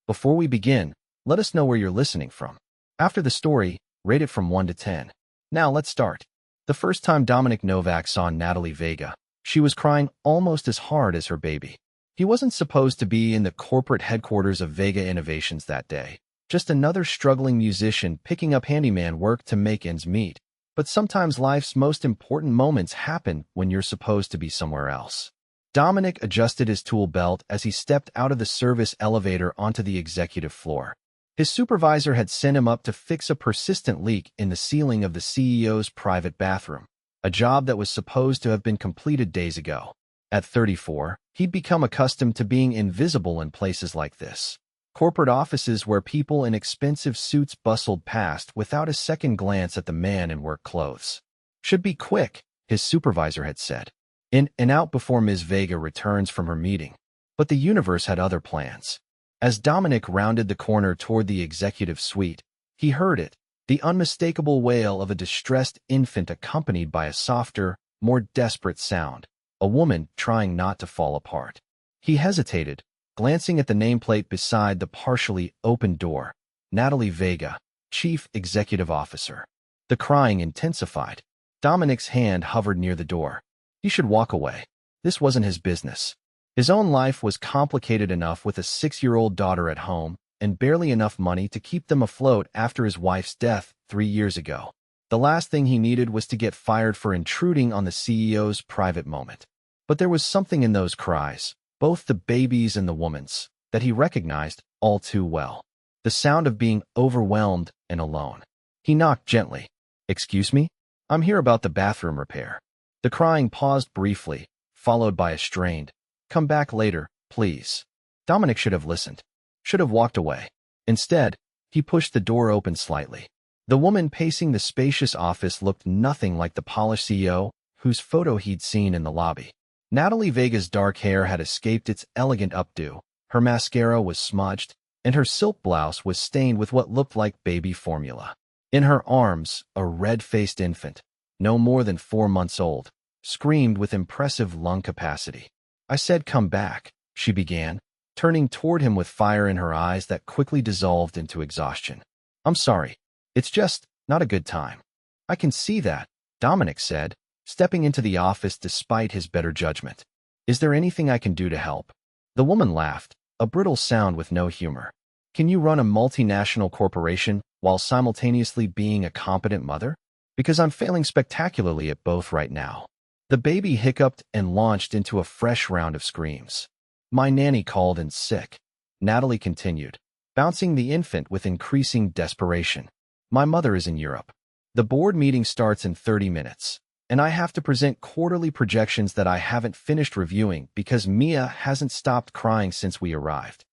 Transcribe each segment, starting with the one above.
Before we begin, let us know where you're listening from. After the story, rate it from 1 to 10. Now let's start. The first time Dominic Novak saw Natalie Vega, she was crying almost as hard as her baby. He wasn't supposed to be in the corporate headquarters of Vega Innovations that day, just another struggling musician picking up handyman work to make ends meet. But sometimes life's most important moments happen when you're supposed to be somewhere else. Dominic adjusted his tool belt as he stepped out of the service elevator onto the executive floor. His supervisor had sent him up to fix a persistent leak in the ceiling of the CEO's private bathroom, a job that was supposed to have been completed days ago. At 34, he'd become accustomed to being invisible in places like this. Corporate offices where people in expensive suits bustled past without a second glance at the man in work clothes. "Should be quick," his supervisor had said. In and out before Ms. Vega returns from her meeting. But the universe had other plans. As Dominic rounded the corner toward the executive suite, he heard it, the unmistakable wail of a distressed infant accompanied by a softer, more desperate sound, a woman trying not to fall apart. He hesitated, glancing at the nameplate beside the partially open door. Natalie Vega, Chief Executive Officer. The crying intensified. Dominic's hand hovered near the door. He should walk away. This wasn't his business. His own life was complicated enough with a 6-year-old daughter at home and barely enough money to keep them afloat after his wife's death 3 years ago. The last thing he needed was to get fired for intruding on the CEO's private moment. But there was something in those cries, both the baby's and the woman's, that he recognized all too well. The sound of being overwhelmed and alone. He knocked gently. "Excuse me? I'm here about the bathroom repair." The crying paused briefly, followed by a strained, "Come back later, please." Dominic should have listened, should have walked away. Instead, he pushed the door open slightly. The woman pacing the spacious office looked nothing like the polished CEO whose photo he'd seen in the lobby. Natalie Vega's dark hair had escaped its elegant updo, her mascara was smudged, and her silk blouse was stained with what looked like baby formula. In her arms, a red-faced infant, no more than 4 months old, screamed with impressive lung capacity. "I said come back," she began, turning toward him with fire in her eyes that quickly dissolved into exhaustion. "I'm sorry. It's just not a good time." "I can see that," Dominic said, stepping into the office despite his better judgment. "Is there anything I can do to help?" The woman laughed, a brittle sound with no humor. "Can you run a multinational corporation while simultaneously being a competent mother? Because I'm failing spectacularly at both right now." The baby hiccuped and launched into a fresh round of screams. "My nanny called in sick," Natalie continued, bouncing the infant with increasing desperation. "My mother is in Europe. The board meeting starts in 30 minutes, and I have to present quarterly projections that I haven't finished reviewing because Mia hasn't stopped crying since we arrived."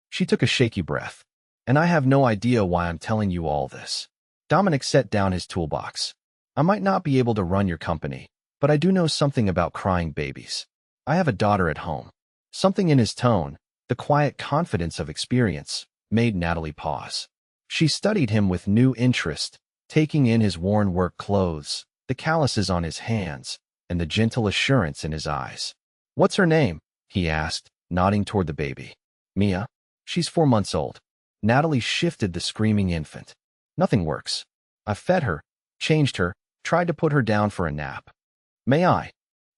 She took a shaky breath. "And I have no idea why I'm telling you all this." Dominic set down his toolbox. "I might not be able to run your company, but I do know something about crying babies. I have a daughter at home." Something in his tone, the quiet confidence of experience, made Natalie pause. She studied him with new interest, taking in his worn work clothes, the calluses on his hands, and the gentle assurance in his eyes. "What's her name?" he asked, nodding toward the baby. "Mia. She's 4 months old." Natalie shifted the screaming infant. "Nothing works. I fed her, changed her, tried to put her down for a nap. May I?"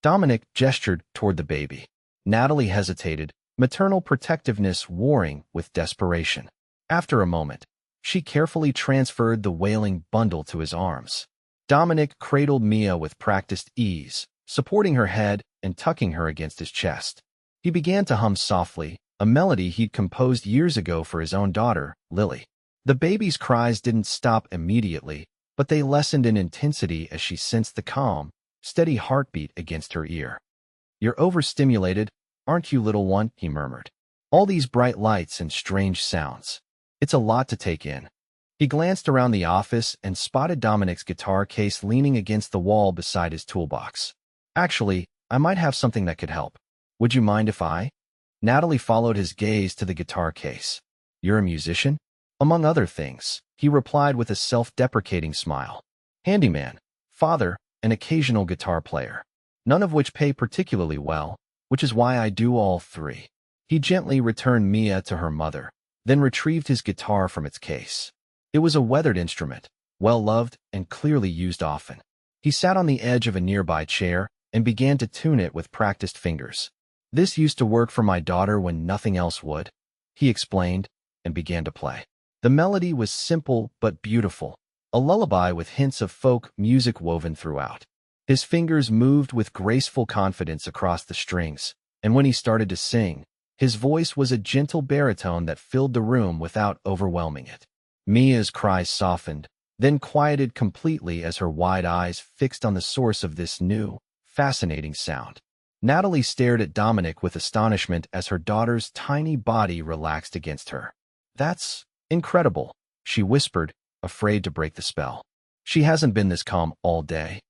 Dominic gestured toward the baby. Natalie hesitated, maternal protectiveness warring with desperation. After a moment, she carefully transferred the wailing bundle to his arms. Dominic cradled Mia with practiced ease, supporting her head and tucking her against his chest. He began to hum softly, a melody he'd composed years ago for his own daughter, Lily. The baby's cries didn't stop immediately, but they lessened in intensity as she sensed the calm, steady heartbeat against her ear. "You're overstimulated, aren't you, little one?" he murmured. "All these bright lights and strange sounds. It's a lot to take in." He glanced around the office and spotted Dominic's guitar case leaning against the wall beside his toolbox. "Actually, I might have something that could help. Would you mind if I?" Natalie followed his gaze to the guitar case. "You're a musician?" "Among other things," he replied with a self-deprecating smile. "Handyman, father, an occasional guitar player. None of which pay particularly well, which is why I do all three." He gently returned Mia to her mother, then retrieved his guitar from its case. It was a weathered instrument, well-loved and clearly used often. He sat on the edge of a nearby chair and began to tune it with practiced fingers. "This used to work for my daughter when nothing else would," he explained, and began to play. The melody was simple but beautiful, a lullaby with hints of folk music woven throughout. His fingers moved with graceful confidence across the strings, and when he started to sing, his voice was a gentle baritone that filled the room without overwhelming it. Mia's cries softened, then quieted completely as her wide eyes fixed on the source of this new, fascinating sound. Natalie stared at Dominic with astonishment as her daughter's tiny body relaxed against her. "That's incredible," she whispered, afraid to break the spell. "She hasn't been this calm all day."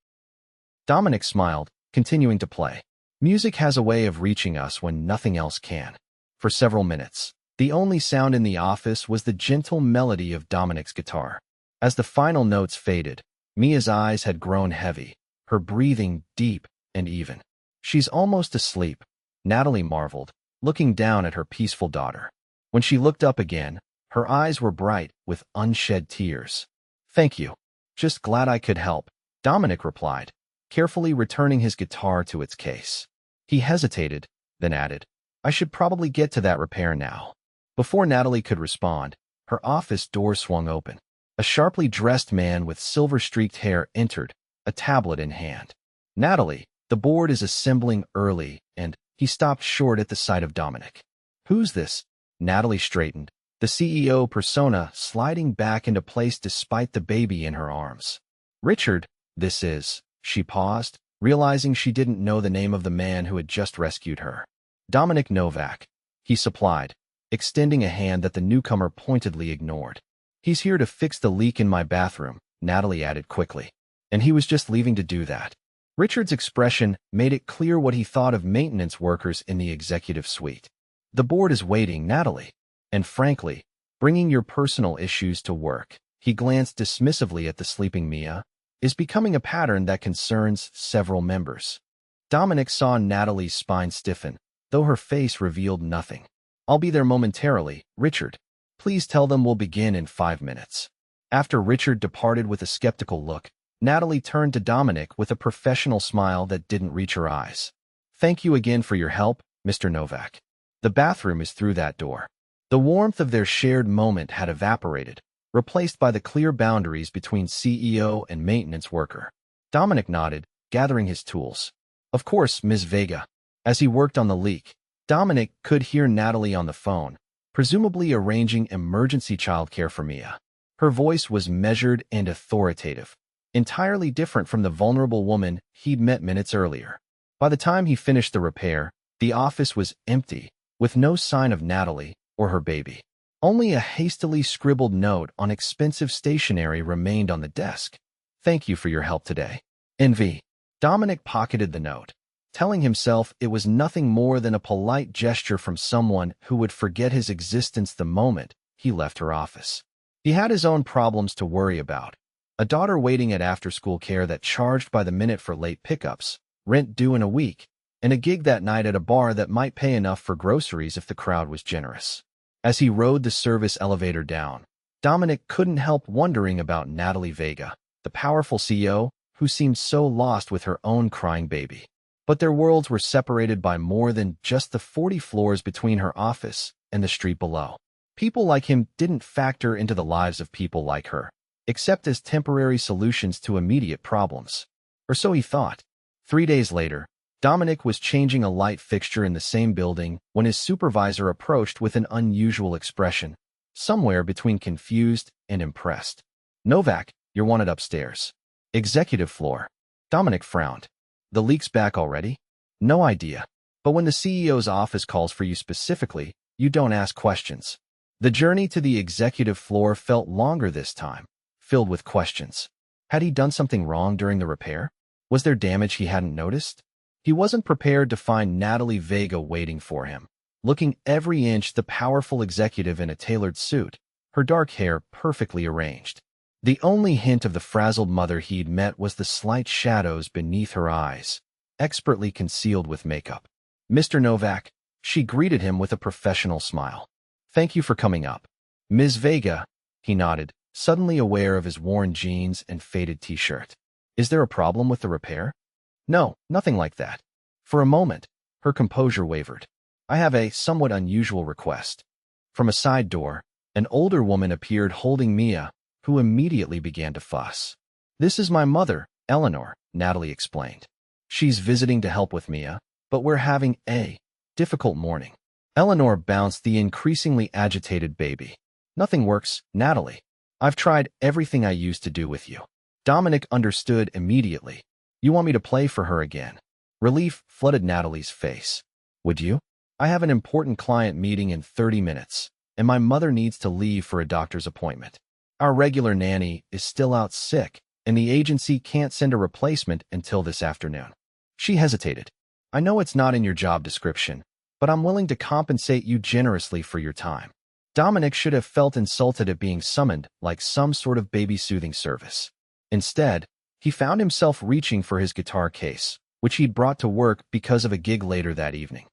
Dominic smiled, continuing to play. Music has a way of reaching us when nothing else can. For several minutes, the only sound in the office was the gentle melody of Dominic's guitar. As the final notes faded, Mia's eyes had grown heavy, her breathing deep and even. "She's almost asleep," Natalie marveled, looking down at her peaceful daughter. When she looked up again, her eyes were bright with unshed tears. "Thank you. Just glad I could help," Dominic replied, carefully returning his guitar to its case. He hesitated, then added, "I should probably get to that repair now." Before Natalie could respond, her office door swung open. A sharply dressed man with silver-streaked hair entered, a tablet in hand. "Natalie, the board is assembling early," and he stopped short at the sight of Dominic. "Who's this?" Natalie straightened, the CEO persona sliding back into place despite the baby in her arms. "Richard, this is..." She paused, realizing she didn't know the name of the man who had just rescued her. "Dominic Novak," he supplied, extending a hand that the newcomer pointedly ignored. "He's here to fix the leak in my bathroom," Natalie added quickly. "And he was just leaving to do that." Richard's expression made it clear what he thought of maintenance workers in the executive suite. "The board is waiting, Natalie. And frankly, bringing your personal issues to work," he glanced dismissively at the sleeping Mia, "is becoming a pattern that concerns several members." Dominic saw Natalie's spine stiffen, though her face revealed nothing. "I'll be there momentarily, Richard. Please tell them we'll begin in 5 minutes." After Richard departed with a skeptical look, Natalie turned to Dominic with a professional smile that didn't reach her eyes. "Thank you again for your help, Mr. Novak. The bathroom is through that door." The warmth of their shared moment had evaporated, replaced by the clear boundaries between CEO and maintenance worker. Dominic nodded, gathering his tools. "Of course, Ms. Vega." As he worked on the leak, Dominic could hear Natalie on the phone, presumably arranging emergency childcare for Mia. Her voice was measured and authoritative, entirely different from the vulnerable woman he'd met minutes earlier. By the time he finished the repair, the office was empty, with no sign of Natalie or her baby. Only a hastily scribbled note on expensive stationery remained on the desk. "Thank you for your help today. NV." Dominic pocketed the note, telling himself it was nothing more than a polite gesture from someone who would forget his existence the moment he left her office. He had his own problems to worry about. A daughter waiting at after-school care that charged by the minute for late pickups, rent due in a week, and a gig that night at a bar that might pay enough for groceries if the crowd was generous. As he rode the service elevator down, Dominic couldn't help wondering about Natalie Vega, the powerful CEO who seemed so lost with her own crying baby. But their worlds were separated by more than just the 40 floors between her office and the street below. People like him didn't factor into the lives of people like her, except as temporary solutions to immediate problems. Or so he thought. 3 days later, Dominic was changing a light fixture in the same building when his supervisor approached with an unusual expression, somewhere between confused and impressed. "Novak, you're wanted upstairs. Executive floor." Dominic frowned. "The leak's back already?" "No idea. But when the CEO's office calls for you specifically, you don't ask questions." The journey to the executive floor felt longer this time, filled with questions. Had he done something wrong during the repair? Was there damage he hadn't noticed? He wasn't prepared to find Natalie Vega waiting for him, looking every inch the powerful executive in a tailored suit, her dark hair perfectly arranged. The only hint of the frazzled mother he'd met was the slight shadows beneath her eyes, expertly concealed with makeup. "Mr. Novak," she greeted him with a professional smile. Thank you for coming up. Ms. Vega, he nodded, suddenly aware of his worn jeans and faded t-shirt. Is there a problem with the repair? No, nothing like that. For a moment, her composure wavered. I have a somewhat unusual request. From a side door, an older woman appeared holding Mia, who immediately began to fuss. This is my mother, Eleanor, Natalie explained. She's visiting to help with Mia, but we're having a difficult morning. Eleanor bounced the increasingly agitated baby. Nothing works, Natalie. I've tried everything I used to do with you. Dominic understood immediately. You want me to play for her again? Relief flooded Natalie's face. Would you? I have an important client meeting in 30 minutes, and my mother needs to leave for a doctor's appointment. Our regular nanny is still out sick, and the agency can't send a replacement until this afternoon. She hesitated. I know it's not in your job description, but I'm willing to compensate you generously for your time. Dominic should have felt insulted at being summoned like some sort of baby soothing service. Instead, he found himself reaching for his guitar case, which he'd brought to work because of a gig later that evening.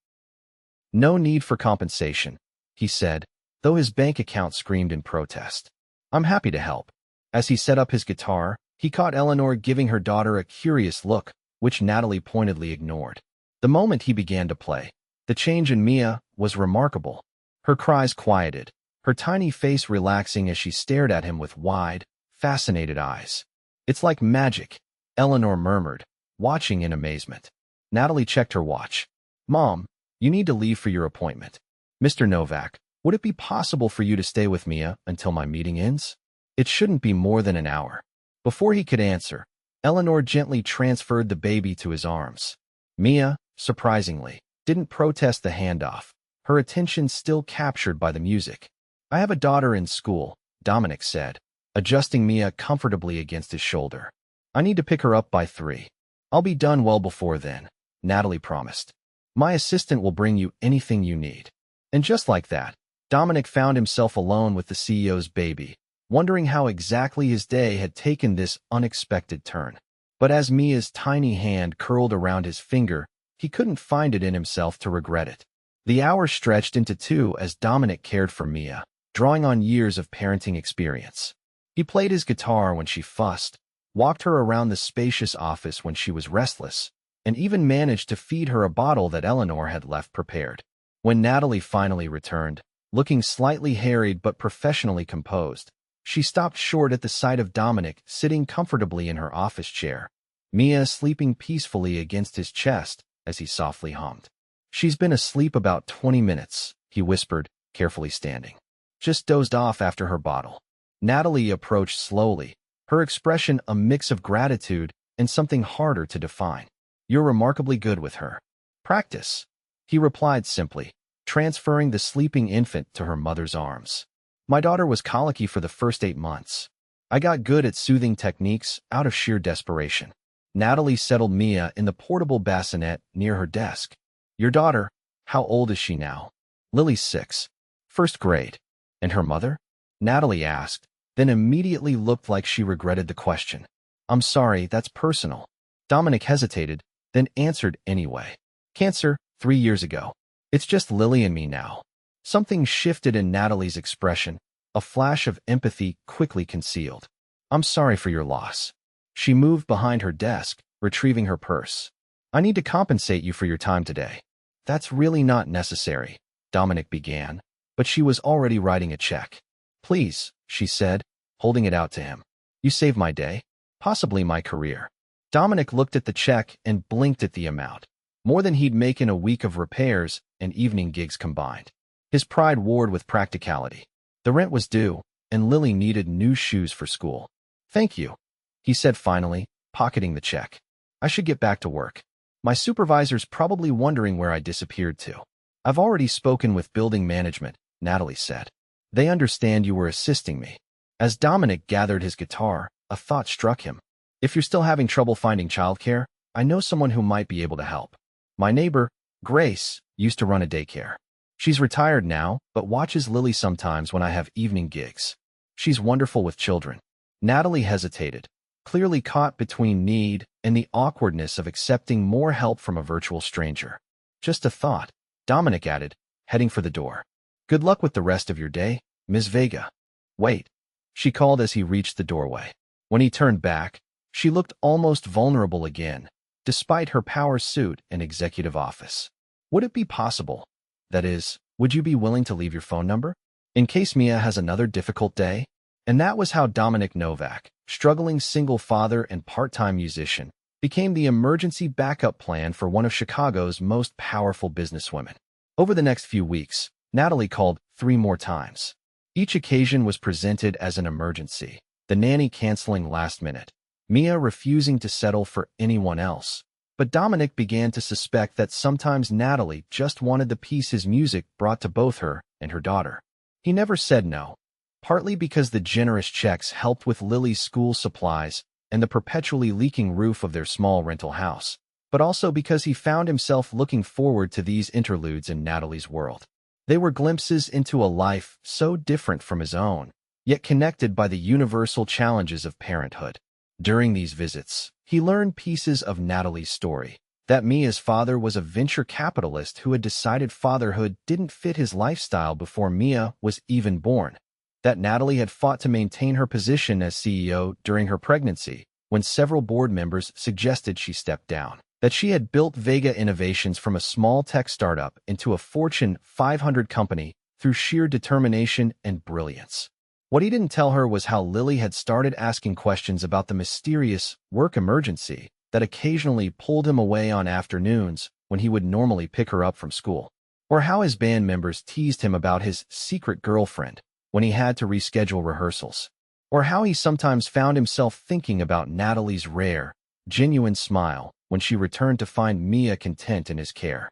No need for compensation, he said, though his bank account screamed in protest. I'm happy to help. As he set up his guitar, he caught Eleanor giving her daughter a curious look, which Natalie pointedly ignored. The moment he began to play, the change in Mia was remarkable. Her cries quieted, her tiny face relaxing as she stared at him with wide, fascinated eyes. It's like magic, Eleanor murmured, watching in amazement. Natalie checked her watch. Mom, you need to leave for your appointment. Mr. Novak, would it be possible for you to stay with Mia until my meeting ends? It shouldn't be more than an hour. Before he could answer, Eleanor gently transferred the baby to his arms. Mia, surprisingly, didn't protest the handoff, her attention still captured by the music. I have a daughter in school, Dominic said, adjusting Mia comfortably against his shoulder. I need to pick her up by 3. I'll be done well before then, Natalie promised. My assistant will bring you anything you need. And just like that, Dominic found himself alone with the CEO's baby, wondering how exactly his day had taken this unexpected turn. But as Mia's tiny hand curled around his finger, he couldn't find it in himself to regret it. The hours stretched into 2 as Dominic cared for Mia, drawing on years of parenting experience. He played his guitar when she fussed, walked her around the spacious office when she was restless, and even managed to feed her a bottle that Eleanor had left prepared. When Natalie finally returned, looking slightly harried but professionally composed, she stopped short at the sight of Dominic sitting comfortably in her office chair, Mia sleeping peacefully against his chest as he softly hummed. She's been asleep about 20 minutes, he whispered, carefully standing. Just dozed off after her bottle. Natalie approached slowly, her expression a mix of gratitude and something harder to define. You're remarkably good with her. Practice, he replied simply, transferring the sleeping infant to her mother's arms. My daughter was colicky for the first 8 months. I got good at soothing techniques out of sheer desperation. Natalie settled Mia in the portable bassinet near her desk. Your daughter, how old is she now? Lily's 6. First grade. And her mother? Natalie asked, then immediately looked like she regretted the question. I'm sorry, that's personal. Dominic hesitated, then answered anyway. Cancer, 3 years ago. It's just Lily and me now. Something shifted in Natalie's expression, a flash of empathy quickly concealed. I'm sorry for your loss. She moved behind her desk, retrieving her purse. I need to compensate you for your time today. That's really not necessary, Dominic began, but she was already writing a check. Please, she said, holding it out to him. You saved my day, possibly my career. Dominic looked at the check and blinked at the amount, more than he'd make in a week of repairs and evening gigs combined. His pride warred with practicality. The rent was due, and Lily needed new shoes for school. Thank you, he said finally, pocketing the check. I should get back to work. My supervisor's probably wondering where I disappeared to. I've already spoken with building management, Natalie said. They understand you were assisting me. As Dominic gathered his guitar, a thought struck him. If you're still having trouble finding childcare, I know someone who might be able to help. My neighbor, Grace, used to run a daycare. She's retired now, but watches Lily sometimes when I have evening gigs. She's wonderful with children. Natalie hesitated, clearly caught between need and the awkwardness of accepting more help from a virtual stranger. Just a thought, Dominic added, heading for the door. Good luck with the rest of your day, Ms. Vega. Wait, she called as he reached the doorway. When he turned back, she looked almost vulnerable again, despite her power suit and executive office. Would it be possible? That is, would you be willing to leave your phone number? In case Mia has another difficult day? And that was how Dominic Novak, struggling single father and part-time musician, became the emergency backup plan for one of Chicago's most powerful businesswomen. Over the next few weeks, Natalie called 3 more times. Each occasion was presented as an emergency, the nanny canceling last minute, Mia refusing to settle for anyone else. But Dominic began to suspect that sometimes Natalie just wanted the peace his music brought to both her and her daughter. He never said no, partly because the generous checks helped with Lily's school supplies and the perpetually leaking roof of their small rental house, but also because he found himself looking forward to these interludes in Natalie's world. They were glimpses into a life so different from his own, yet connected by the universal challenges of parenthood. During these visits, he learned pieces of Natalie's story, that Mia's father was a venture capitalist who had decided fatherhood didn't fit his lifestyle before Mia was even born, that Natalie had fought to maintain her position as CEO during her pregnancy when several board members suggested she step down, that she had built Vega Innovations from a small tech startup into a Fortune 500 company through sheer determination and brilliance. What he didn't tell her was how Lily had started asking questions about the mysterious work emergency that occasionally pulled him away on afternoons when he would normally pick her up from school, or how his band members teased him about his secret girlfriend when he had to reschedule rehearsals, or how he sometimes found himself thinking about Natalie's rare, genuine smile when she returned to find Mia content in his care.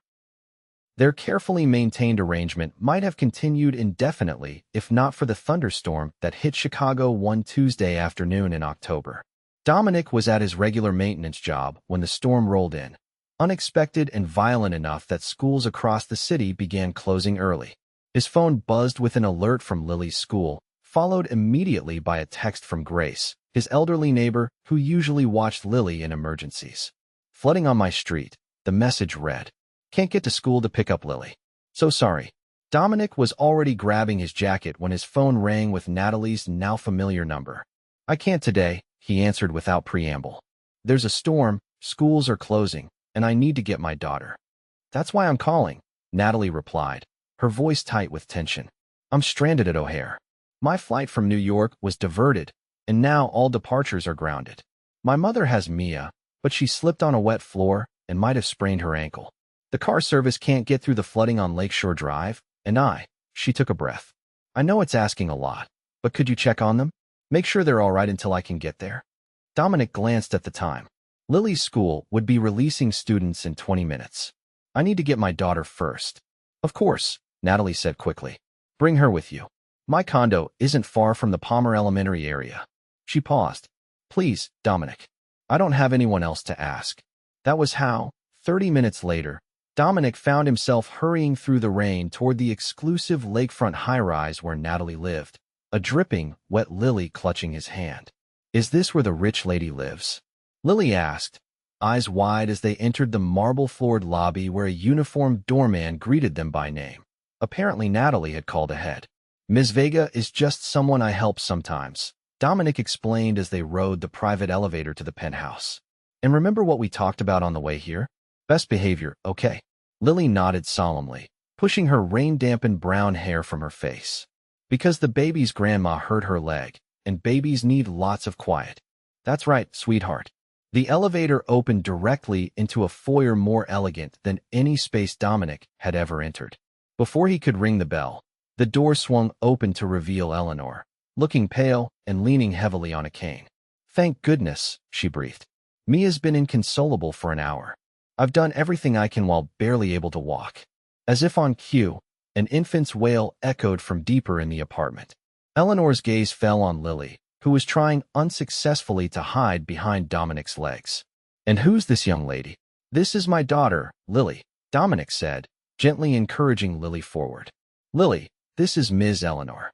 Their carefully maintained arrangement might have continued indefinitely if not for the thunderstorm that hit Chicago one Tuesday afternoon in October. Dominic was at his regular maintenance job when the storm rolled in, unexpected and violent enough that schools across the city began closing early. His phone buzzed with an alert from Lily's school, followed immediately by a text from Grace, his elderly neighbor who usually watched Lily in emergencies. Flooding on my street, the message read. Can't get to school to pick up Lily. So sorry. Dominic was already grabbing his jacket when his phone rang with Natalie's now familiar number. I can't today, he answered without preamble. There's a storm, schools are closing, and I need to get my daughter. That's why I'm calling, Natalie replied, her voice tight with tension. I'm stranded at O'Hare. My flight from New York was diverted, and now all departures are grounded. My mother has Mia, but she slipped on a wet floor and might have sprained her ankle. The car service can't get through the flooding on Lakeshore Drive, and she took a breath. I know it's asking a lot, but could you check on them? Make sure they're all right until I can get there. Dominic glanced at the time. Lily's school would be releasing students in 20 minutes. I need to get my daughter first. Of course, Natalie said quickly. Bring her with you. My condo isn't far from the Palmer Elementary area. She paused. Please, Dominic. I don't have anyone else to ask. That was how, 30 minutes later, Dominic found himself hurrying through the rain toward the exclusive lakefront high-rise where Natalie lived, a dripping, wet Lily clutching his hand. Is this where the rich lady lives? Lily asked, eyes wide as they entered the marble-floored lobby where a uniformed doorman greeted them by name. Apparently Natalie had called ahead. Ms. Vega is just someone I help sometimes, Dominic explained as they rode the private elevator to the penthouse. And remember what we talked about on the way here? Best behavior, okay? Lily nodded solemnly, pushing her rain-dampened brown hair from her face. Because the baby's grandma hurt her leg, and babies need lots of quiet. That's right, sweetheart. The elevator opened directly into a foyer more elegant than any space Dominic had ever entered. Before he could ring the bell, the door swung open to reveal Eleanor, looking pale and leaning heavily on a cane. Thank goodness, she breathed. Mia's been inconsolable for an hour. I've done everything I can while barely able to walk. As if on cue, an infant's wail echoed from deeper in the apartment. Eleanor's gaze fell on Lily, who was trying unsuccessfully to hide behind Dominic's legs. And who's this young lady? This is my daughter, Lily, Dominic said, gently encouraging Lily forward. Lily, this is Ms. Eleanor.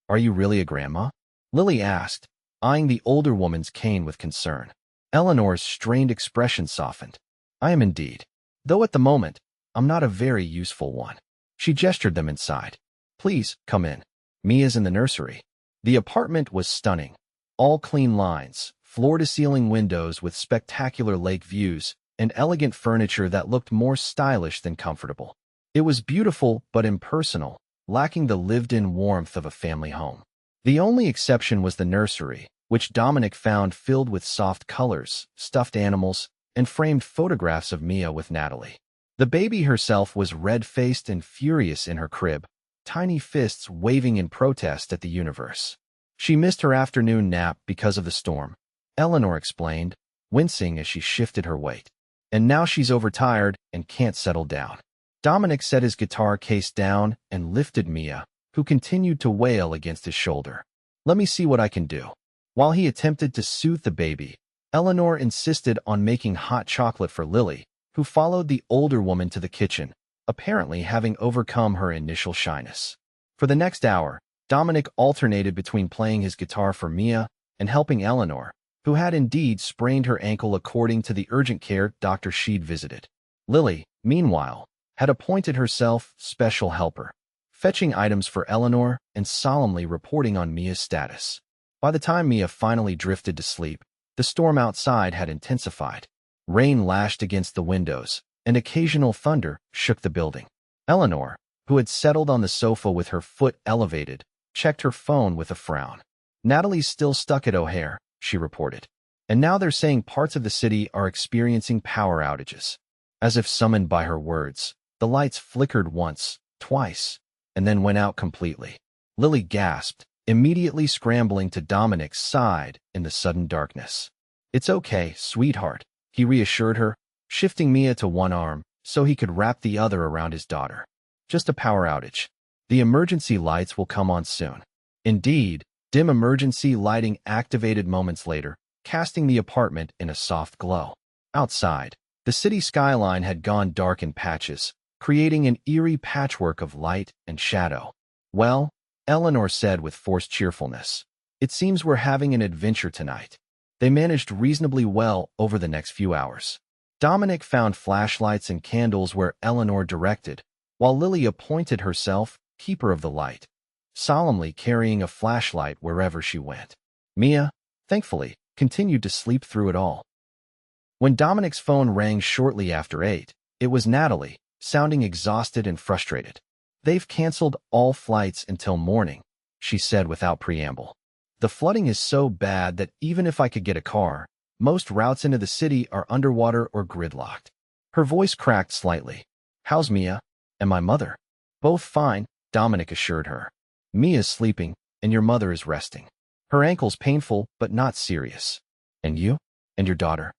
Are you really a grandma? Lily asked, eyeing the older woman's cane with concern. Eleanor's strained expression softened. I am indeed. Though at the moment, I'm not a very useful one. She gestured them inside. Please, come in. Mia's in the nursery. The apartment was stunning. All clean lines, floor-to-ceiling windows with spectacular lake views, and elegant furniture that looked more stylish than comfortable. It was beautiful but impersonal, lacking the lived-in warmth of a family home. The only exception was the nursery, which Dominic found filled with soft colors, stuffed animals, and framed photographs of Mia with Natalie. The baby herself was red-faced and furious in her crib, tiny fists waving in protest at the universe. She missed her afternoon nap because of the storm, Eleanor explained, wincing as she shifted her weight. And now she's overtired and can't settle down. Dominic set his guitar case down and lifted Mia, who continued to wail against his shoulder. Let me see what I can do. While he attempted to soothe the baby, Eleanor insisted on making hot chocolate for Lily, who followed the older woman to the kitchen, apparently having overcome her initial shyness. For the next hour, Dominic alternated between playing his guitar for Mia and helping Eleanor, who had indeed sprained her ankle according to the urgent care doctor she'd visited. Lily, meanwhile, had appointed herself special helper, fetching items for Eleanor and solemnly reporting on Mia's status. By the time Mia finally drifted to sleep, the storm outside had intensified. Rain lashed against the windows, and occasional thunder shook the building. Eleanor, who had settled on the sofa with her foot elevated, checked her phone with a frown. Natalie's still stuck at O'Hare, she reported. And now they're saying parts of the city are experiencing power outages. As if summoned by her words, the lights flickered once, twice, and then went out completely. Lily gasped, immediately scrambling to Dominic's side in the sudden darkness. It's okay, sweetheart, he reassured her, shifting Mia to one arm so he could wrap the other around his daughter. Just a power outage. The emergency lights will come on soon. Indeed, dim emergency lighting activated moments later, casting the apartment in a soft glow. Outside, the city skyline had gone dark in patches, creating an eerie patchwork of light and shadow. Well, Eleanor said with forced cheerfulness, it seems we're having an adventure tonight. They managed reasonably well over the next few hours. Dominic found flashlights and candles where Eleanor directed, while Lily appointed herself keeper of the light, solemnly carrying a flashlight wherever she went. Mia, thankfully, continued to sleep through it all. When Dominic's phone rang shortly after 8, it was Natalie, sounding exhausted and frustrated. They've canceled all flights until morning, she said without preamble. The flooding is so bad that even if I could get a car, most routes into the city are underwater or gridlocked. Her voice cracked slightly. How's Mia? And my mother? Both fine, Dominic assured her. Mia's sleeping, and your mother is resting. Her ankle's painful, but not serious. And you? And your daughter?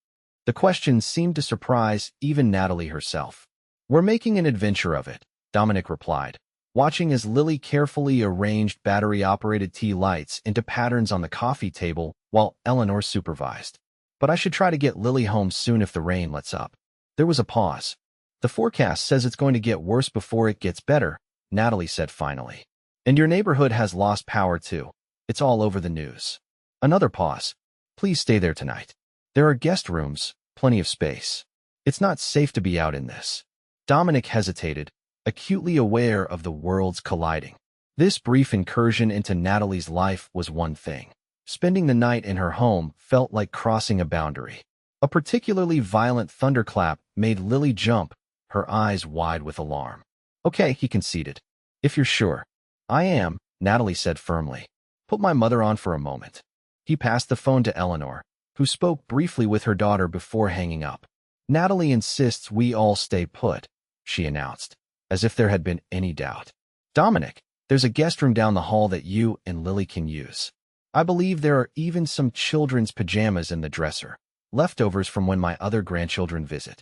The question seemed to surprise even Natalie herself. We're making an adventure of it, Dominic replied, watching as Lily carefully arranged battery-operated tea lights into patterns on the coffee table while Eleanor supervised. But I should try to get Lily home soon if the rain lets up. There was a pause. The forecast says it's going to get worse before it gets better, Natalie said finally. And your neighborhood has lost power too. It's all over the news. Another pause. Please stay there tonight. There are guest rooms, plenty of space. It's not safe to be out in this. Dominic hesitated, acutely aware of the worlds colliding. This brief incursion into Natalie's life was one thing. Spending the night in her home felt like crossing a boundary. A particularly violent thunderclap made Lily jump, her eyes wide with alarm. Okay, he conceded. If you're sure. I am, Natalie said firmly. Put my mother on for a moment. He passed the phone to Eleanor, who spoke briefly with her daughter before hanging up. Natalie insists we all stay put, she announced, as if there had been any doubt. Dominic, there's a guest room down the hall that you and Lily can use. I believe there are even some children's pajamas in the dresser, leftovers from when my other grandchildren visit.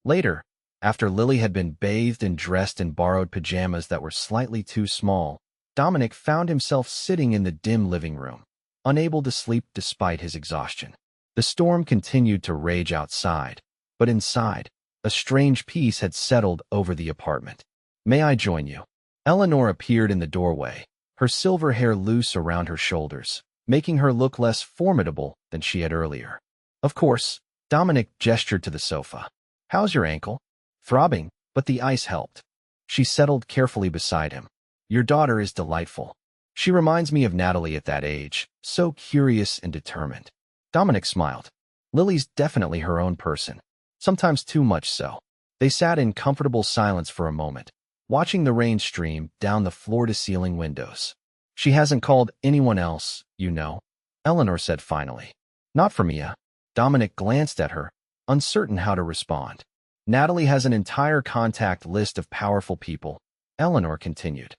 Later, after Lily had been bathed and dressed in borrowed pajamas that were slightly too small, Dominic found himself sitting in the dim living room, unable to sleep despite his exhaustion. The storm continued to rage outside, but inside, a strange peace had settled over the apartment. May I join you? Eleanor appeared in the doorway, her silver hair loose around her shoulders, making her look less formidable than she had earlier. Of course, Dominic gestured to the sofa. How's your ankle? Throbbing, but the ice helped. She settled carefully beside him. Your daughter is delightful. She reminds me of Natalie at that age, so curious and determined. Dominic smiled. Lily's definitely her own person, sometimes too much so. They sat in comfortable silence for a moment, watching the rain stream down the floor-to-ceiling windows. She hasn't called anyone else, you know, Eleanor said finally. Not for Mia. Dominic glanced at her, uncertain how to respond. Natalie has an entire contact list of powerful people, Eleanor continued.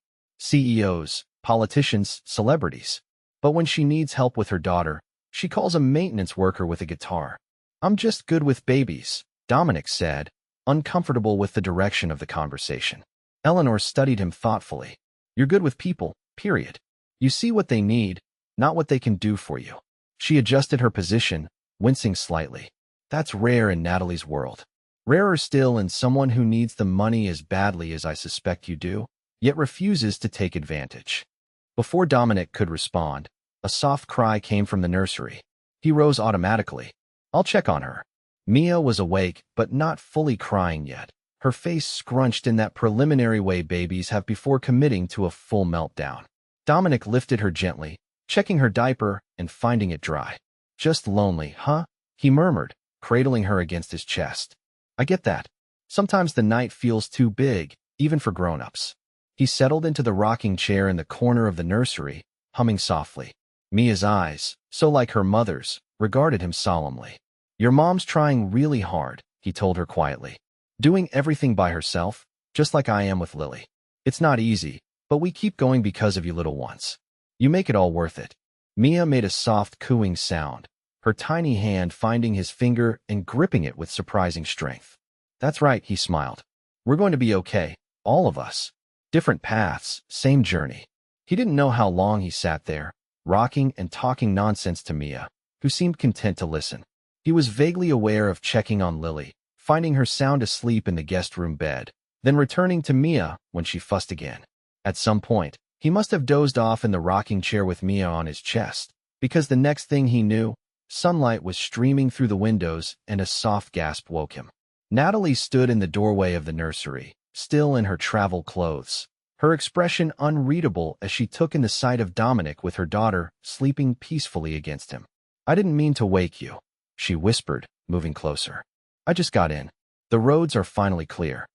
CEOs, politicians, celebrities. But when she needs help with her daughter, she calls a maintenance worker with a guitar. I'm just good with babies, Dominic said, uncomfortable with the direction of the conversation. Eleanor studied him thoughtfully. You're good with people, period. You see what they need, not what they can do for you. She adjusted her position, wincing slightly. That's rare in Natalie's world. Rarer still in someone who needs the money as badly as I suspect you do, yet refuses to take advantage. Before Dominic could respond, a soft cry came from the nursery. He rose automatically. I'll check on her. Mia was awake, but not fully crying yet, her face scrunched in that preliminary way babies have before committing to a full meltdown. Dominic lifted her gently, checking her diaper and finding it dry. Just lonely, huh? He murmured, cradling her against his chest. I get that. Sometimes the night feels too big, even for grown-ups. He settled into the rocking chair in the corner of the nursery, humming softly. Mia's eyes, so like her mother's, regarded him solemnly. Your mom's trying really hard, he told her quietly. Doing everything by herself, just like I am with Lily. It's not easy, but we keep going because of you little ones. You make it all worth it. Mia made a soft cooing sound, her tiny hand finding his finger and gripping it with surprising strength. That's right, he smiled. We're going to be okay, all of us. Different paths, same journey. He didn't know how long he sat there, rocking and talking nonsense to Mia, who seemed content to listen. He was vaguely aware of checking on Lily, finding her sound asleep in the guest room bed, then returning to Mia when she fussed again. At some point, he must have dozed off in the rocking chair with Mia on his chest, because the next thing he knew, sunlight was streaming through the windows and a soft gasp woke him. Natalie stood in the doorway of the nursery, still in her travel clothes, her expression unreadable as she took in the sight of Dominic with her daughter sleeping peacefully against him. I didn't mean to wake you, she whispered, moving closer. I just got in. The roads are finally clear.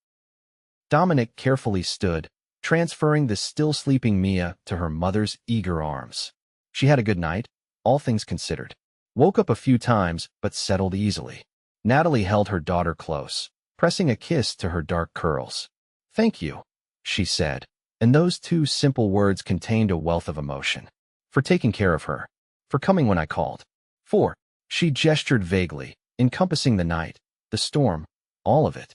Dominic carefully stood, transferring the still sleeping Mia to her mother's eager arms. She had a good night, all things considered. Woke up a few times, but settled easily. Natalie held her daughter close, pressing a kiss to her dark curls. Thank you, she said, and those two simple words contained a wealth of emotion. For taking care of her. For coming when I called. For, she gestured vaguely, encompassing the night, the storm, all of it.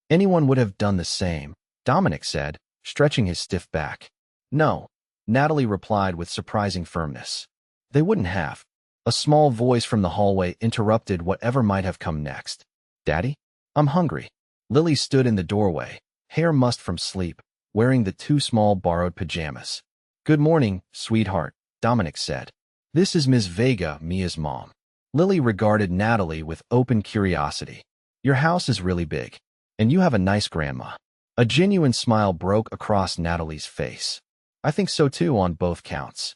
Anyone would have done the same, Dominic said, stretching his stiff back. No, Natalie replied with surprising firmness. They wouldn't have. A small voice from the hallway interrupted whatever might have come next. Daddy? I'm hungry. Lily stood in the doorway, hair mussed from sleep, wearing the two small borrowed pajamas. Good morning, sweetheart, Dominic said. This is Ms. Vega, Mia's mom. Lily regarded Natalie with open curiosity. Your house is really big, and you have a nice grandma. A genuine smile broke across Natalie's face. I think so too on both counts.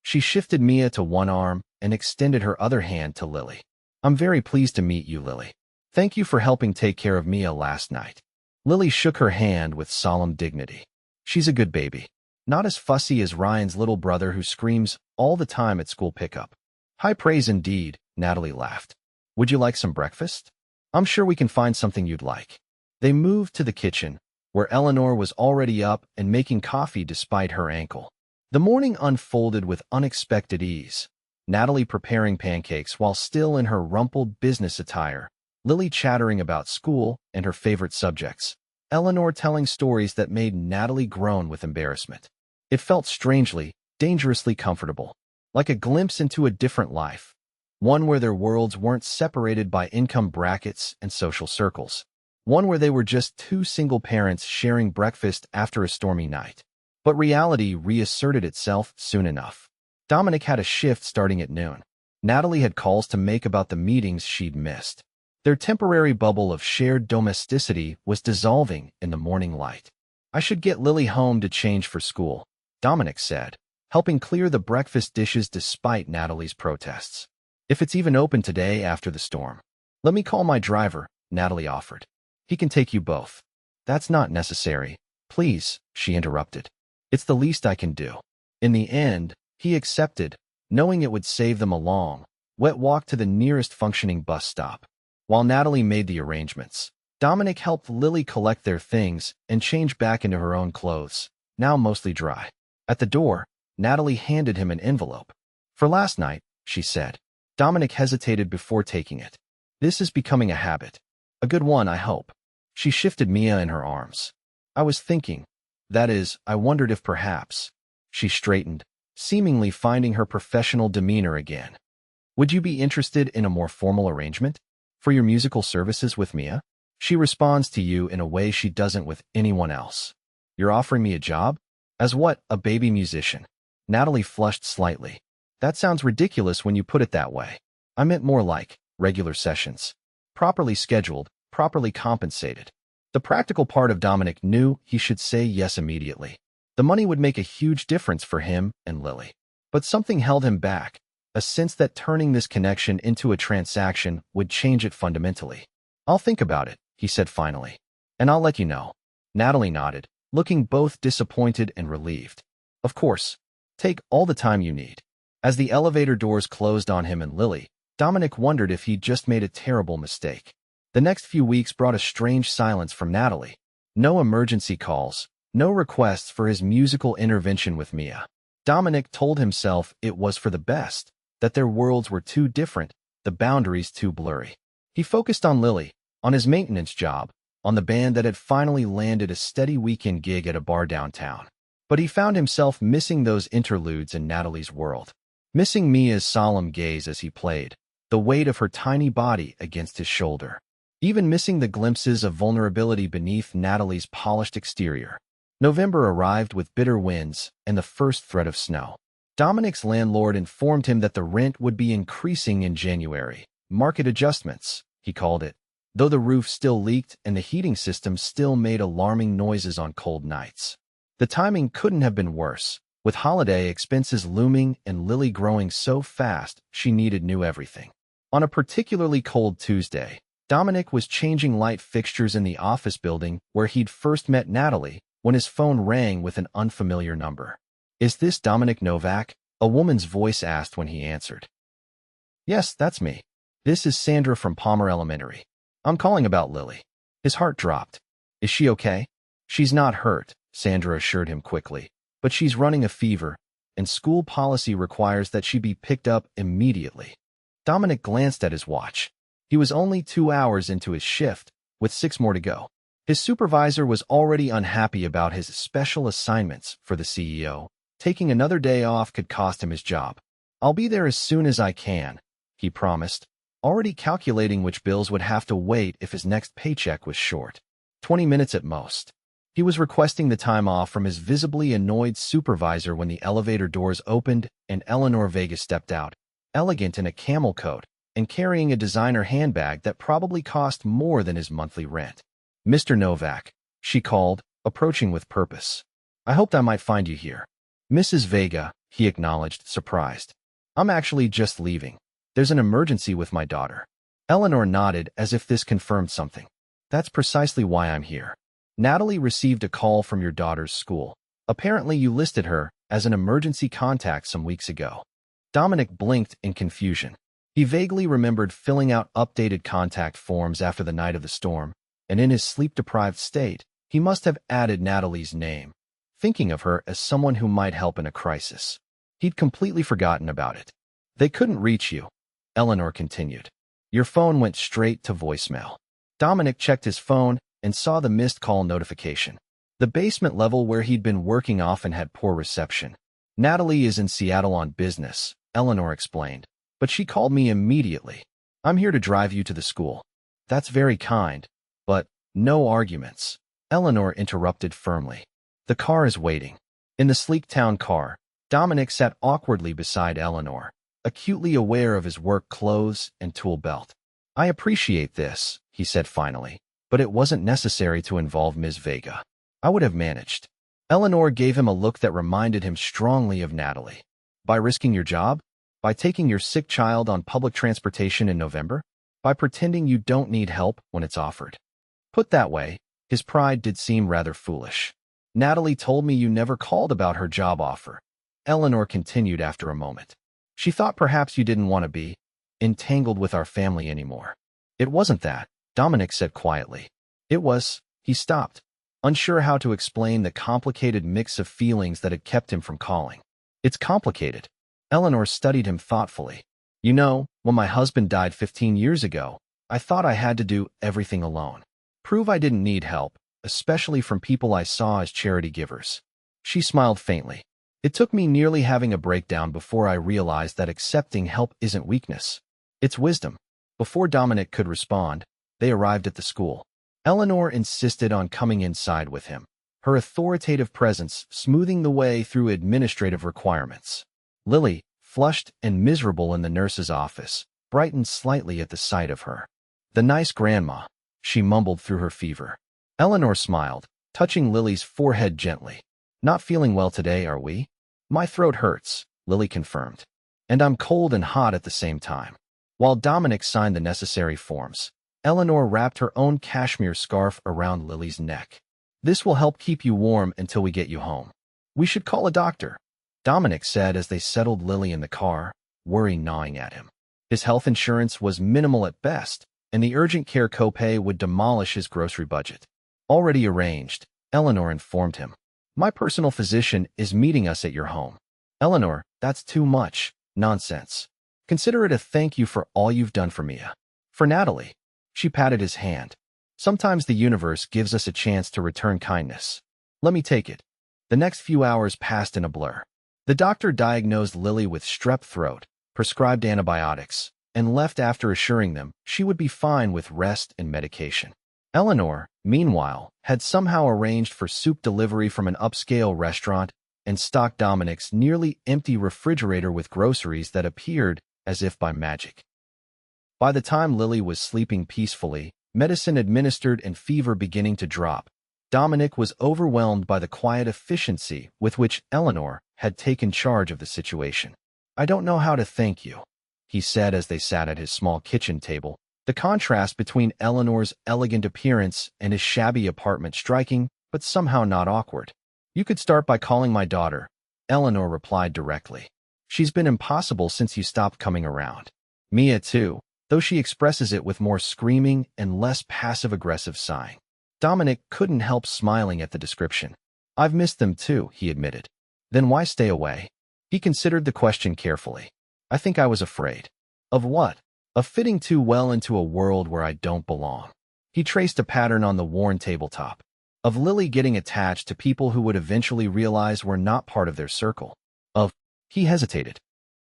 She shifted Mia to one arm and extended her other hand to Lily. I'm very pleased to meet you, Lily. Thank you for helping take care of Mia last night. Lily shook her hand with solemn dignity. She's a good baby. Not as fussy as Ryan's little brother who screams all the time at school pickup. High praise indeed, Natalie laughed. Would you like some breakfast? I'm sure we can find something you'd like. They moved to the kitchen, where Eleanor was already up and making coffee despite her ankle. The morning unfolded with unexpected ease. Natalie preparing pancakes while still in her rumpled business attire, Lily chattering about school and her favorite subjects, Eleanor telling stories that made Natalie groan with embarrassment. It felt strangely, dangerously comfortable, like a glimpse into a different life, one where their worlds weren't separated by income brackets and social circles, one where they were just two single parents sharing breakfast after a stormy night. But reality reasserted itself soon enough. Dominic had a shift starting at noon. Natalie had calls to make about the meetings she'd missed. Their temporary bubble of shared domesticity was dissolving in the morning light. I should get Lily home to change for school, Dominic said, helping clear the breakfast dishes despite Natalie's protests. If it's even open today after the storm. Let me call my driver, Natalie offered. He can take you both. That's not necessary. Please, she interrupted. It's the least I can do. In the end, he accepted, knowing it would save them a long, wet walk to the nearest functioning bus stop. While Natalie made the arrangements, Dominic helped Lily collect their things and change back into her own clothes, now mostly dry. At the door, Natalie handed him an envelope. For last night, she said. Dominic hesitated before taking it. This is becoming a habit. A good one, I hope. She shifted Mia in her arms. I was thinking. That is, I wondered if perhaps. She straightened, seemingly finding her professional demeanor again. Would you be interested in a more formal arrangement? For your musical services with Mia? She responds to you in a way she doesn't with anyone else. You're offering me a job? As what, a baby musician? Natalie flushed slightly. That sounds ridiculous when you put it that way. I meant more like regular sessions. Properly scheduled, properly compensated. The practical part of Dominic knew he should say yes immediately. The money would make a huge difference for him and Lily. But something held him back, a sense that turning this connection into a transaction would change it fundamentally. I'll think about it, he said finally. And I'll let you know. Natalie nodded, looking both disappointed and relieved. Of course. Take all the time you need. As the elevator doors closed on him and Lily, Dominic wondered if he'd just made a terrible mistake. The next few weeks brought a strange silence from Natalie. No emergency calls, no requests for his musical intervention with Mia. Dominic told himself it was for the best, that their worlds were too different, the boundaries too blurry. He focused on Lily, on his maintenance job, on the band that had finally landed a steady weekend gig at a bar downtown. But he found himself missing those interludes in Natalie's world. Missing Mia's solemn gaze as he played, the weight of her tiny body against his shoulder. Even missing the glimpses of vulnerability beneath Natalie's polished exterior. November arrived with bitter winds and the first threat of snow. Dominic's landlord informed him that the rent would be increasing in January. Market adjustments, he called it, though the roof still leaked and the heating system still made alarming noises on cold nights. The timing couldn't have been worse, with holiday expenses looming and Lily growing so fast she needed new everything. On a particularly cold Tuesday, Dominic was changing light fixtures in the office building where he'd first met Natalie when his phone rang with an unfamiliar number. Is this Dominic Novak? A woman's voice asked when he answered. Yes, that's me. This is Sandra from Palmer Elementary. I'm calling about Lily. His heart dropped. Is she okay? She's not hurt, Sandra assured him quickly, but she's running a fever, and school policy requires that she be picked up immediately. Dominic glanced at his watch. He was only 2 hours into his shift, with 6 more to go. His supervisor was already unhappy about his special assignments for the CEO. Taking another day off could cost him his job. I'll be there as soon as I can, he promised, already calculating which bills would have to wait if his next paycheck was short. 20 minutes at most. He was requesting the time off from his visibly annoyed supervisor when the elevator doors opened and Eleanor Vega stepped out, elegant in a camel coat and carrying a designer handbag that probably cost more than his monthly rent. Mr. Novak, she called, approaching with purpose. I hoped I might find you here. Mrs. Vega, he acknowledged, surprised. I'm actually just leaving. There's an emergency with my daughter. Eleanor nodded as if this confirmed something. That's precisely why I'm here. Natalie received a call from your daughter's school. Apparently you listed her as an emergency contact some weeks ago. Dominic blinked in confusion. He vaguely remembered filling out updated contact forms after the night of the storm, and in his sleep-deprived state, he must have added Natalie's name, thinking of her as someone who might help in a crisis. He'd completely forgotten about it. They couldn't reach you, Eleanor continued. Your phone went straight to voicemail. Dominic checked his phone and saw the missed call notification. The basement level where he'd been working often had poor reception. Natalie is in Seattle on business, Eleanor explained, but she called me immediately. I'm here to drive you to the school. That's very kind, but no arguments, Eleanor interrupted firmly. The car is waiting. In the sleek town car, Dominic sat awkwardly beside Eleanor, acutely aware of his work clothes and tool belt. I appreciate this, he said finally, but it wasn't necessary to involve Ms. Vega. I would have managed. Eleanor gave him a look that reminded him strongly of Natalie. By risking your job? By taking your sick child on public transportation in November? By pretending you don't need help when it's offered? Put that way, his pride did seem rather foolish. Natalie told me you never called about her job offer. Eleanor continued after a moment. She thought perhaps you didn't want to be entangled with our family anymore. It wasn't that, Dominic said quietly. It was, he stopped, unsure how to explain the complicated mix of feelings that had kept him from calling. It's complicated. Eleanor studied him thoughtfully. You know, when my husband died 15 years ago, I thought I had to do everything alone. Prove I didn't need help, especially from people I saw as charity givers. She smiled faintly. It took me nearly having a breakdown before I realized that accepting help isn't weakness. It's wisdom. Before Dominic could respond, they arrived at the school. Eleanor insisted on coming inside with him, her authoritative presence smoothing the way through administrative requirements. Lily, flushed and miserable in the nurse's office, brightened slightly at the sight of her. The nice grandma, she mumbled through her fever. Eleanor smiled, touching Lily's forehead gently. Not feeling well today, are we? My throat hurts, Lily confirmed. And I'm cold and hot at the same time. While Dominic signed the necessary forms, Eleanor wrapped her own cashmere scarf around Lily's neck. This will help keep you warm until we get you home. We should call a doctor, Dominic said as they settled Lily in the car, worry gnawing at him. His health insurance was minimal at best, and the urgent care copay would demolish his grocery budget. Already arranged, Eleanor informed him. My personal physician is meeting us at your home. Eleanor, that's too much. Nonsense. Consider it a thank you for all you've done for Mia. For Natalie. She patted his hand. Sometimes the universe gives us a chance to return kindness. Let me take it. The next few hours passed in a blur. The doctor diagnosed Lily with strep throat, prescribed antibiotics, and left after assuring them she would be fine with rest and medication. Eleanor, meanwhile, had somehow arranged for soup delivery from an upscale restaurant and stocked Dominic's nearly empty refrigerator with groceries that appeared as if by magic. By the time Lily was sleeping peacefully, medicine administered and fever beginning to drop, Dominic was overwhelmed by the quiet efficiency with which Eleanor had taken charge of the situation. I don't know how to thank you, he said as they sat at his small kitchen table, the contrast between Eleanor's elegant appearance and his shabby apartment striking, but somehow not awkward. You could start by calling my daughter, Eleanor replied directly. She's been impossible since you stopped coming around. Mia too, though she expresses it with more screaming and less passive-aggressive sighing. Dominic couldn't help smiling at the description. I've missed them too, he admitted. Then why stay away? He considered the question carefully. I think I was afraid. Of what? Of fitting too well into a world where I don't belong. He traced a pattern on the worn tabletop. Of Lily getting attached to people who would eventually realize we're not part of their circle. He hesitated.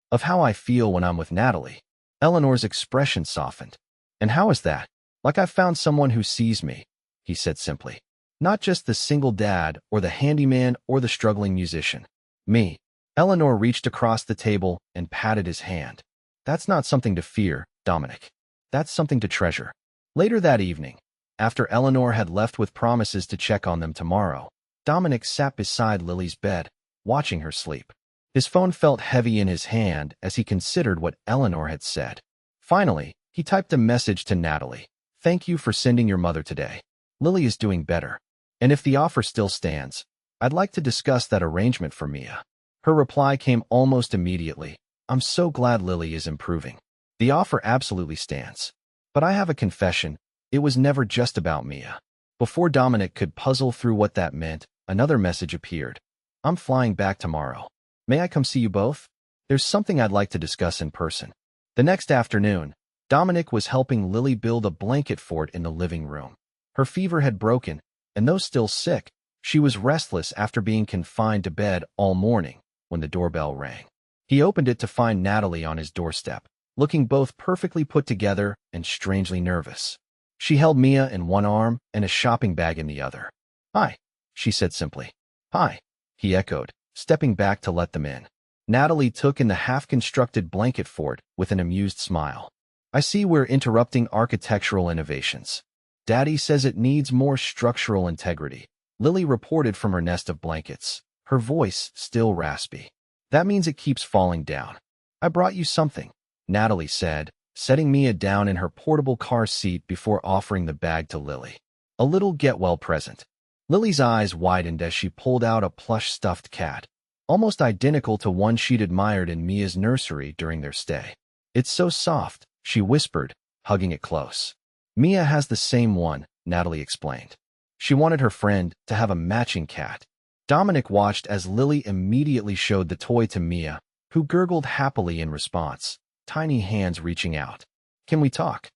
Of how I feel when I'm with Natalie. Eleanor's expression softened. And how is that? Like I've found someone who sees me, he said simply. Not just the single dad or the handyman or the struggling musician. Me. Eleanor reached across the table and patted his hand. That's not something to fear, Dominic. That's something to treasure. Later that evening, after Eleanor had left with promises to check on them tomorrow, Dominic sat beside Lily's bed, watching her sleep. His phone felt heavy in his hand as he considered what Eleanor had said. Finally, he typed a message to Natalie. Thank you for sending your mother today. Lily is doing better. And if the offer still stands, I'd like to discuss that arrangement for Mia. Her reply came almost immediately. I'm so glad Lily is improving. The offer absolutely stands. But I have a confession. It was never just about Mia. Before Dominic could puzzle through what that meant, another message appeared. I'm flying back tomorrow. May I come see you both? There's something I'd like to discuss in person. The next afternoon, Dominic was helping Lily build a blanket fort in the living room. Her fever had broken, and though still sick, she was restless after being confined to bed all morning when the doorbell rang. He opened it to find Natalie on his doorstep, looking both perfectly put together and strangely nervous. She held Mia in one arm and a shopping bag in the other. Hi, she said simply. Hi, he echoed, stepping back to let them in. Natalie took in the half-constructed blanket fort with an amused smile. I see we're interrupting architectural innovations. Daddy says it needs more structural integrity. Lily reported from her nest of blankets, her voice still raspy. That means it keeps falling down. I brought you something, Natalie said, setting Mia down in her portable car seat before offering the bag to Lily. A little get-well present. Lily's eyes widened as she pulled out a plush stuffed cat, almost identical to one she'd admired in Mia's nursery during their stay. It's so soft, she whispered, hugging it close. Mia has the same one, Natalie explained. She wanted her friend to have a matching cat. Dominic watched as Lily immediately showed the toy to Mia, who gurgled happily in response, tiny hands reaching out. Can we talk?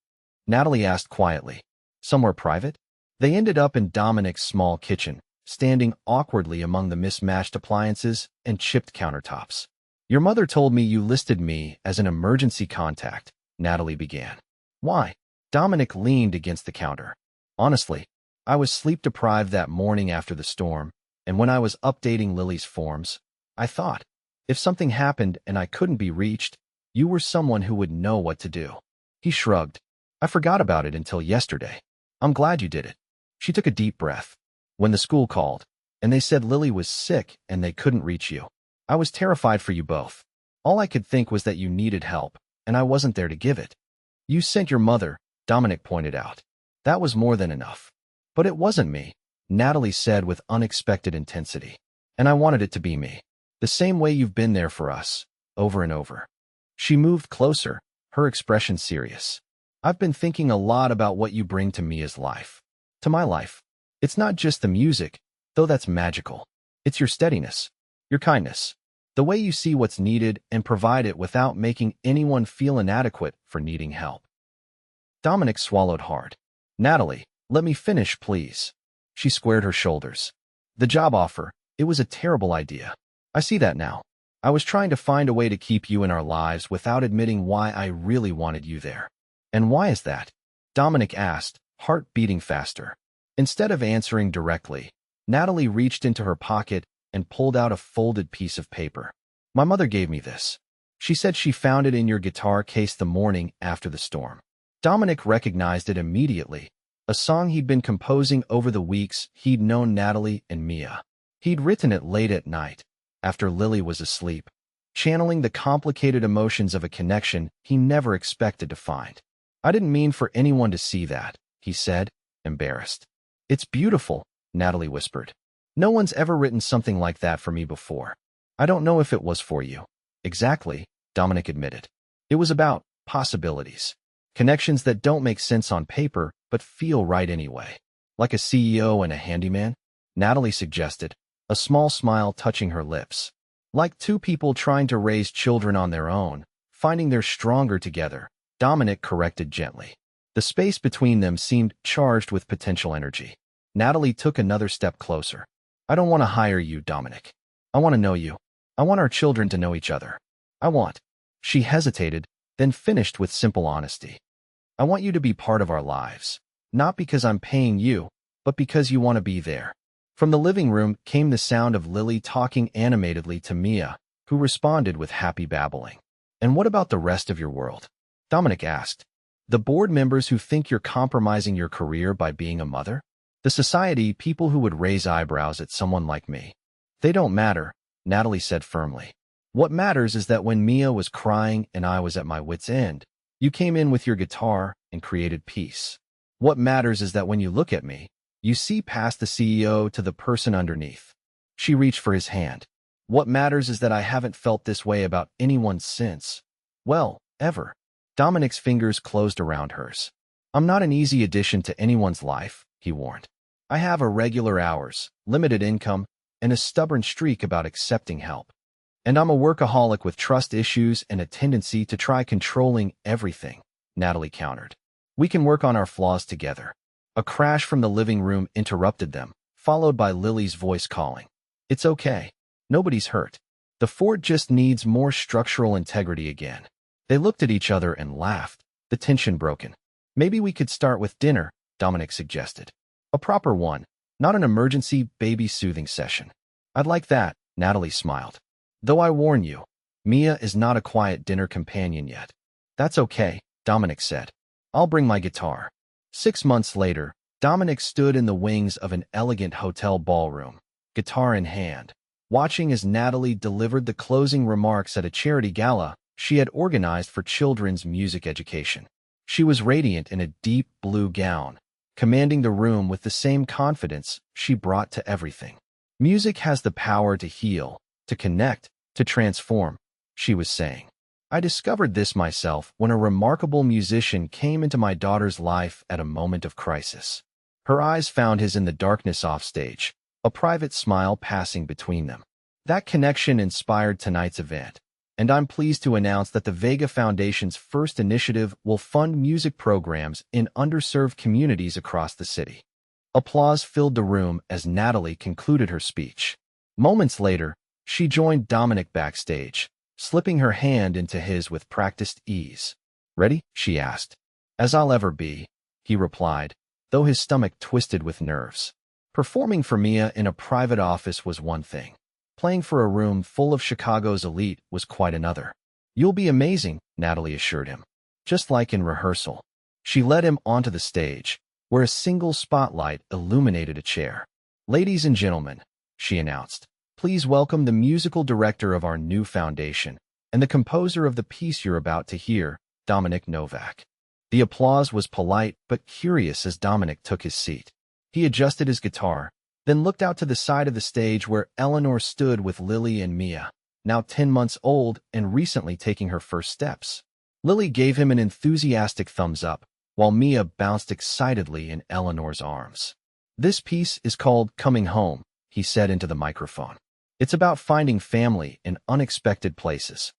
Natalie asked quietly. Somewhere private? They ended up in Dominic's small kitchen, standing awkwardly among the mismatched appliances and chipped countertops. Your mother told me you listed me as an emergency contact, Natalie began. Why? Dominic leaned against the counter. Honestly, I was sleep-deprived that morning after the storm, and when I was updating Lily's forms, I thought, if something happened and I couldn't be reached, you were someone who would know what to do. He shrugged. I forgot about it until yesterday. I'm glad you did it. She took a deep breath. When the school called, and they said Lily was sick and they couldn't reach you, I was terrified for you both. All I could think was that you needed help, and I wasn't there to give it. You sent your mother, Dominic pointed out. That was more than enough. But it wasn't me, Natalie said with unexpected intensity. And I wanted it to be me. The same way you've been there for us, over and over. She moved closer, her expression serious. I've been thinking a lot about what you bring to Mia's life. To my life. It's not just the music, though that's magical. It's your steadiness, your kindness, the way you see what's needed and provide it without making anyone feel inadequate for needing help. Dominic swallowed hard. Natalie, let me finish, please. She squared her shoulders. The job offer, it was a terrible idea. I see that now. I was trying to find a way to keep you in our lives without admitting why I really wanted you there. And why is that? Dominic asked, heart beating faster. Instead of answering directly, Natalie reached into her pocket and pulled out a folded piece of paper. My mother gave me this. She said she found it in your guitar case the morning after the storm. Dominic recognized it immediately, a song he'd been composing over the weeks he'd known Natalie and Mia. He'd written it late at night, after Lily was asleep, channeling the complicated emotions of a connection he never expected to find. I didn't mean for anyone to see that, he said, embarrassed. It's beautiful, Natalie whispered. No one's ever written something like that for me before. I don't know if it was for you. Exactly, Dominic admitted. It was about possibilities. Connections that don't make sense on paper, but feel right anyway. Like a CEO and a handyman, Natalie suggested, a small smile touching her lips. Like two people trying to raise children on their own, finding they're stronger together, Dominic corrected gently. The space between them seemed charged with potential energy. Natalie took another step closer. I don't want to hire you, Dominic. I want to know you. I want our children to know each other. She hesitated, then finished with simple honesty. I want you to be part of our lives, not because I'm paying you, but because you want to be there. From the living room came the sound of Lily talking animatedly to Mia, who responded with happy babbling. And what about the rest of your world? Dominic asked. The board members who think you're compromising your career by being a mother? The society, people who would raise eyebrows at someone like me. They don't matter, Natalie said firmly. What matters is that when Mia was crying and I was at my wit's end, you came in with your guitar and created peace. What matters is that when you look at me, you see past the CEO to the person underneath. She reached for his hand. What matters is that I haven't felt this way about anyone since. Well, ever. Dominic's fingers closed around hers. I'm not an easy addition to anyone's life, he warned. I have irregular hours, limited income, and a stubborn streak about accepting help. And I'm a workaholic with trust issues and a tendency to try controlling everything, Natalie countered. We can work on our flaws together. A crash from the living room interrupted them, followed by Lily's voice calling. It's okay. Nobody's hurt. The fort just needs more structural integrity again. They looked at each other and laughed, the tension broken. Maybe we could start with dinner, Dominic suggested. A proper one, not an emergency baby soothing session. I'd like that, Natalie smiled. Though I warn you, Mia is not a quiet dinner companion yet. That's okay, Dominic said. I'll bring my guitar. 6 months later, Dominic stood in the wings of an elegant hotel ballroom, guitar in hand, watching as Natalie delivered the closing remarks at a charity gala she had organized for children's music education. She was radiant in a deep blue gown, commanding the room with the same confidence she brought to everything. Music has the power to heal, to connect, to transform, she was saying. I discovered this myself when a remarkable musician came into my daughter's life at a moment of crisis. Her eyes found his in the darkness offstage, a private smile passing between them. That connection inspired tonight's event, and I'm pleased to announce that the Vega Foundation's first initiative will fund music programs in underserved communities across the city. Applause filled the room as Natalie concluded her speech. Moments later, she joined Dominic backstage, slipping her hand into his with practiced ease. "Ready?" she asked. "As I'll ever be," he replied, though his stomach twisted with nerves. Performing for Mia in a private office was one thing. Playing for a room full of Chicago's elite was quite another. "You'll be amazing," Natalie assured him. Just like in rehearsal. She led him onto the stage, where a single spotlight illuminated a chair. "Ladies and gentlemen," she announced, "please welcome the musical director of our new foundation and the composer of the piece you're about to hear, Dominic Novak." The applause was polite but curious as Dominic took his seat. He adjusted his guitar, then looked out to the side of the stage where Eleanor stood with Lily and Mia, now 10 months old and recently taking her first steps. Lily gave him an enthusiastic thumbs up, while Mia bounced excitedly in Eleanor's arms. "This piece is called Coming Home," he said into the microphone. "It's about finding family in unexpected places."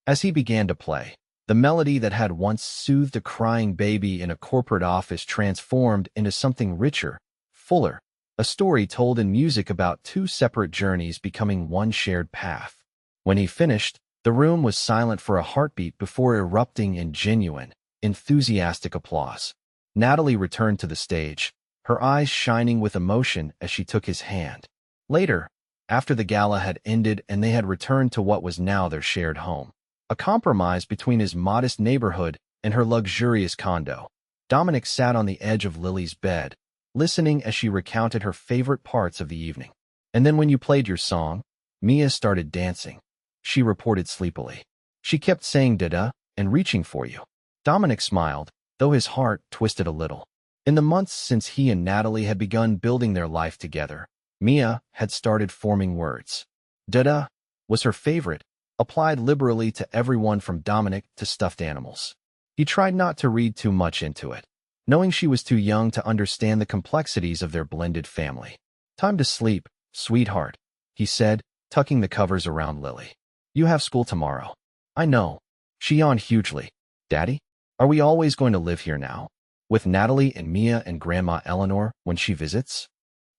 As he began to play, the melody that had once soothed a crying baby in a corporate office transformed into something richer, fuller, a story told in music about two separate journeys becoming one shared path. When he finished, the room was silent for a heartbeat before erupting in genuine, enthusiastic applause. Natalie returned to the stage, her eyes shining with emotion as she took his hand. Later, after the gala had ended and they had returned to what was now their shared home, a compromise between his modest neighborhood and her luxurious condo, Dominic sat on the edge of Lily's bed, listening as she recounted her favorite parts of the evening. "And then when you played your song, Mia started dancing," she reported sleepily. "She kept saying da-da and reaching for you." Dominic smiled, though his heart twisted a little. In the months since he and Natalie had begun building their life together, Mia had started forming words. Da-da was her favorite, applied liberally to everyone from Dominic to stuffed animals. He tried not to read too much into it, knowing she was too young to understand the complexities of their blended family. "Time to sleep, sweetheart," he said, tucking the covers around Lily. "You have school tomorrow." "I know." She yawned hugely. "Daddy? Are we always going to live here now? With Natalie and Mia and Grandma Eleanor when she visits?"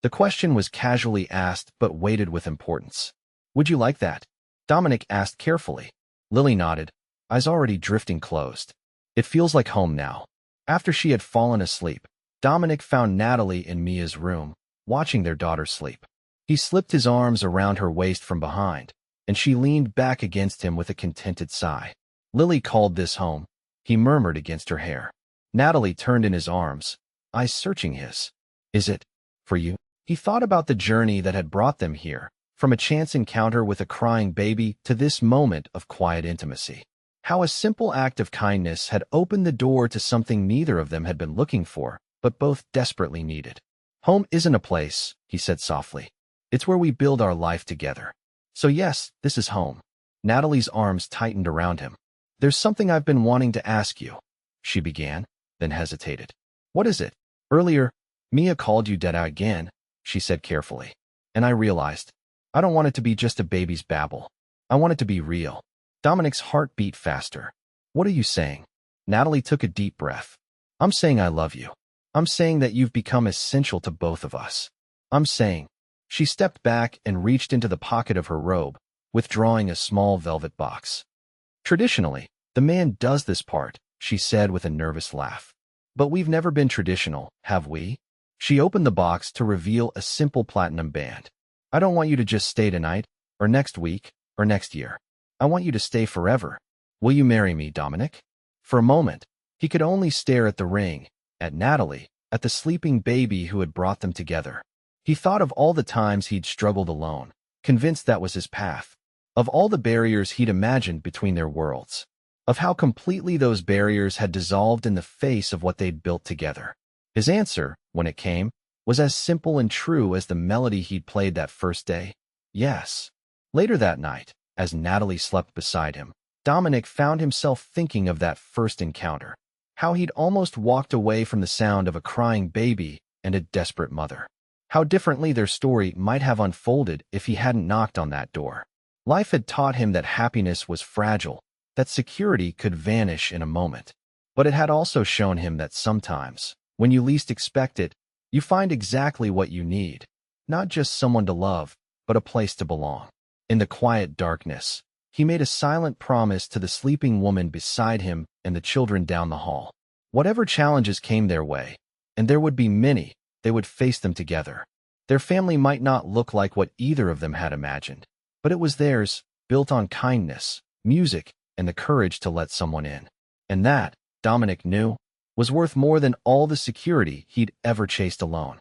The question was casually asked but weighted with importance. "Would you like that?" Dominic asked carefully. Lily nodded, eyes already drifting closed. "It feels like home now." After she had fallen asleep, Dominic found Natalie in Mia's room, watching their daughter sleep. He slipped his arms around her waist from behind, and she leaned back against him with a contented sigh. "Lily called this home," he murmured against her hair. Natalie turned in his arms, eyes searching his. "Is it for you?" He thought about the journey that had brought them here, from a chance encounter with a crying baby to this moment of quiet intimacy. How a simple act of kindness had opened the door to something neither of them had been looking for, but both desperately needed. "Home isn't a place," he said softly. "It's where we build our life together. So yes, this is home." Natalie's arms tightened around him. "There's something I've been wanting to ask you," she began, then hesitated. "What is it?" "Earlier, Mia called you Dada again," she said carefully. "And I realized, I don't want it to be just a baby's babble. I want it to be real." Dominic's heart beat faster. "What are you saying?" Natalie took a deep breath. "I'm saying I love you. I'm saying that you've become essential to both of us. I'm saying..." She stepped back and reached into the pocket of her robe, withdrawing a small velvet box. "Traditionally, the man does this part," she said with a nervous laugh. "But we've never been traditional, have we?" She opened the box to reveal a simple platinum band. "I don't want you to just stay tonight, or next week, or next year. I want you to stay forever. Will you marry me, Dominic?" For a moment, he could only stare at the ring, at Natalie, at the sleeping baby who had brought them together. He thought of all the times he'd struggled alone, convinced that was his path, of all the barriers he'd imagined between their worlds, of how completely those barriers had dissolved in the face of what they'd built together. His answer, when it came, was as simple and true as the melody he'd played that first day. Yes. Later that night, as Natalie slept beside him, Dominic found himself thinking of that first encounter, how he'd almost walked away from the sound of a crying baby and a desperate mother. How differently their story might have unfolded if he hadn't knocked on that door. Life had taught him that happiness was fragile, that security could vanish in a moment. But it had also shown him that sometimes, when you least expect it, you find exactly what you need. Not just someone to love, but a place to belong. In the quiet darkness, he made a silent promise to the sleeping woman beside him and the children down the hall. Whatever challenges came their way, and there would be many, they would face them together. Their family might not look like what either of them had imagined, but it was theirs, built on kindness, music, and the courage to let someone in. And that, Dominic knew, was worth more than all the security he'd ever chased alone.